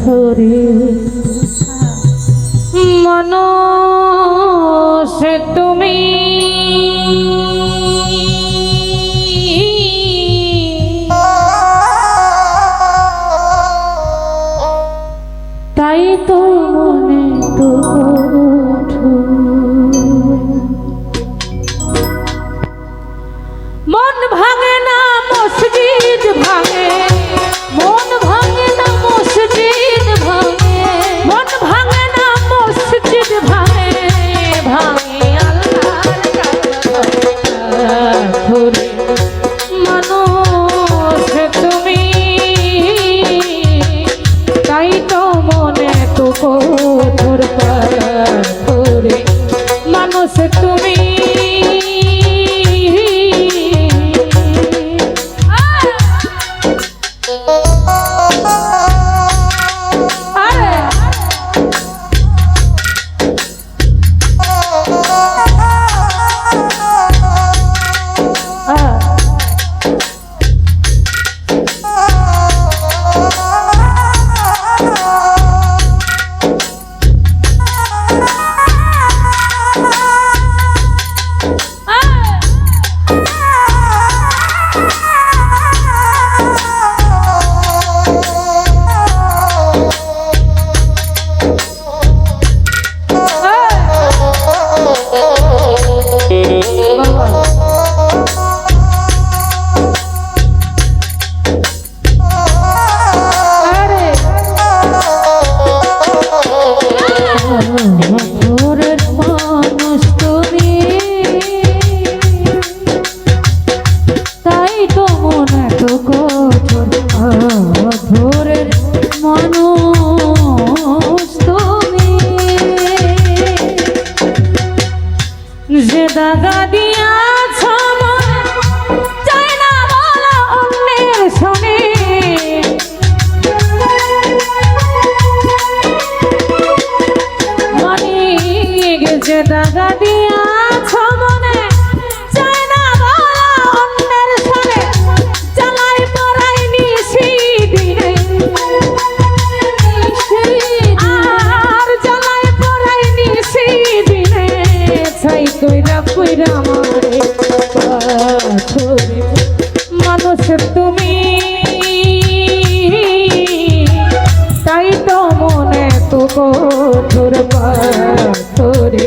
পাথরে মানুষে তুমি তাই তো মনে তো মন ভাঙে না মসজিদ ভাঙে, মন ভাঙে না মসজিদ ভাঙে, মন ভাঙে না মসজিদ ভাঙে, ভাঙে আল্লাহর পাথরে মানুষ তুমি তাই তো মনে তো কঠোর পাথরে মানুষ তুমি যে দাগা দিয়াছ চাই না বলা অন্যের শোনে, মানিক যে দাগা দিয়াছ মনে চাই না বলা অন্যের শোনে, জ্বালাই পড়াই নিশি দিনে আর জ্বালাই পড়াই নিশি দিনে ছাই কইরা কইরা আমারে পাথরে মানুষ তুমি তাই তো মনে তো কঠোর পাথরে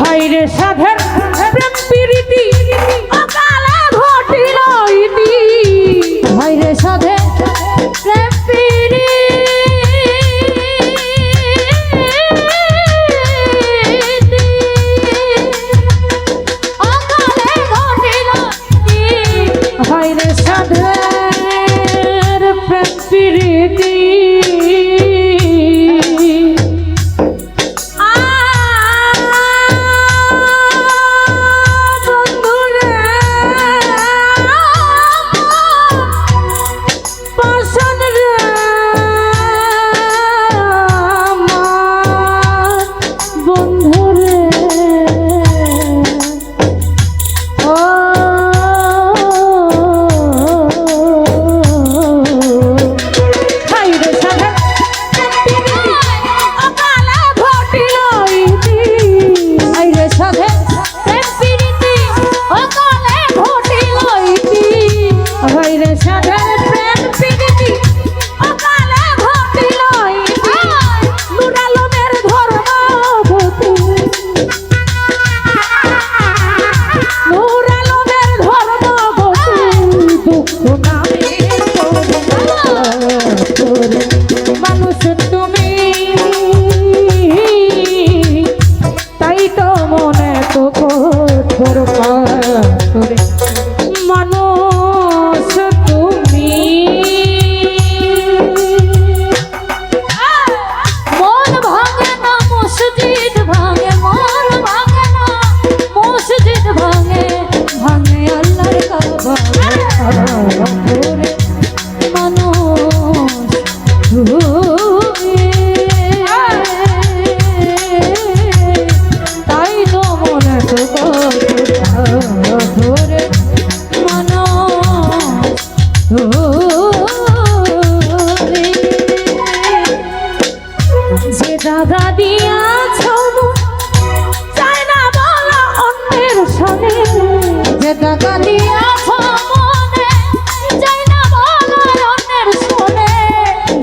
হাইরে সাধের প্রেম প্রীতি অকালে ঘটিল ইতি। হাইরে সাধের প্রেম প্রীতি অকালে ঘটিল ইতি। হাইরে সাধের প্রেম প্রীতি দাগা দিয়াছ চাই না বলা অন্যের সনে। যে দাগা দিয়াছ মনে চাই না বলা অন্যের সনে।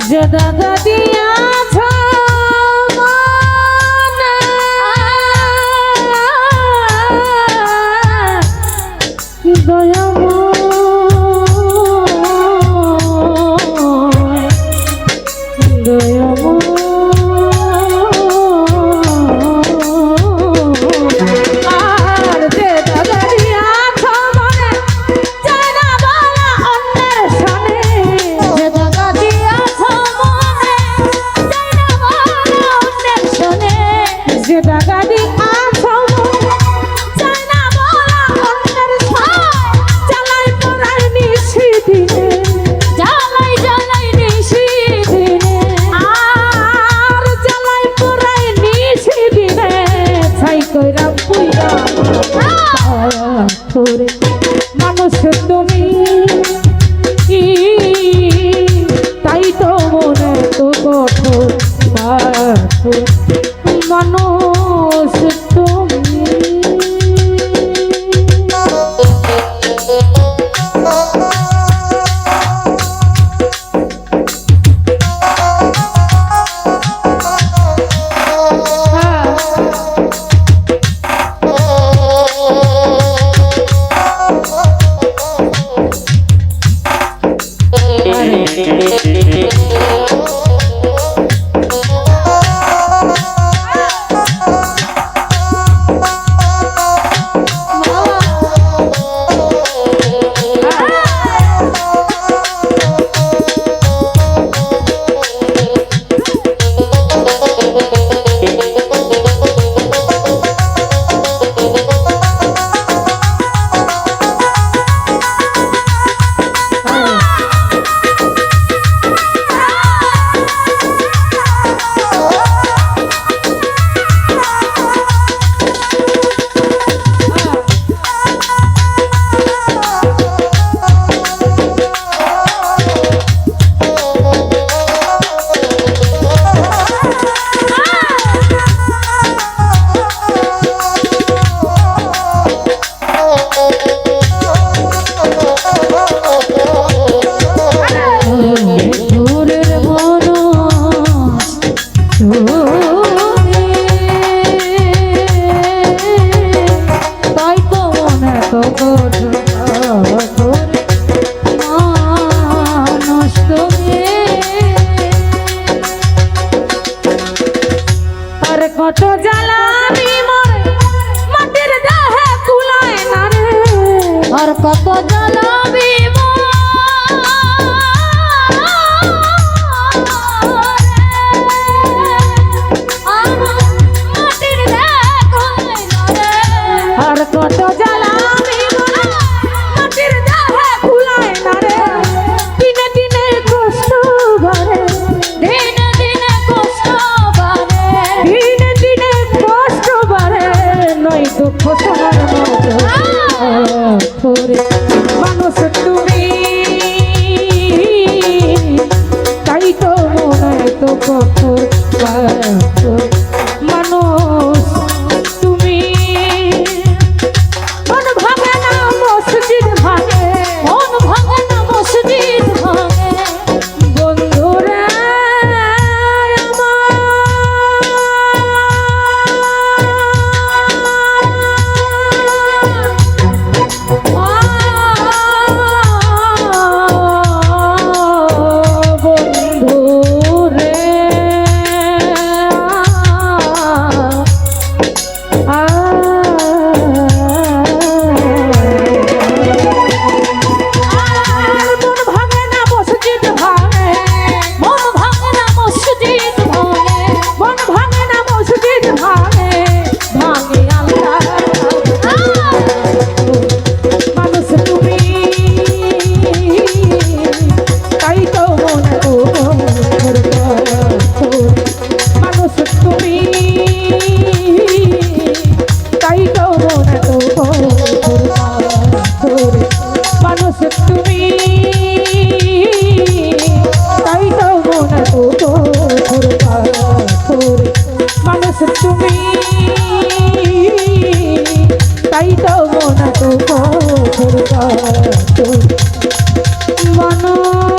যে দাগা দিয়াছ মনে দয়াময় দয়াময় জ্বালাই জ্বালাই নিশি দিনে কত জ্বালাবি মরে মাটির দেহে কুলায় না রে আর কত জ্বালাবি আর কত জ্বালাবি মাটির দেহে কুলায় না রে দিনে দিনে কষ্ট বাড়ে দিনে দিনে কষ্ট বাড়ে দিনে দিনে কষ্ট বাড়ে নয় দুঃখ তোমার মতো করে মানুষ তুমি তাই তো মনে তো কঠোর মানুষ তুমি মন ভাঙে না মসজিদ ভাঙে মন ভাঙে না মসজিদ ভাঙে বন্ধুরা তুমি তাই তো মনে তো মনো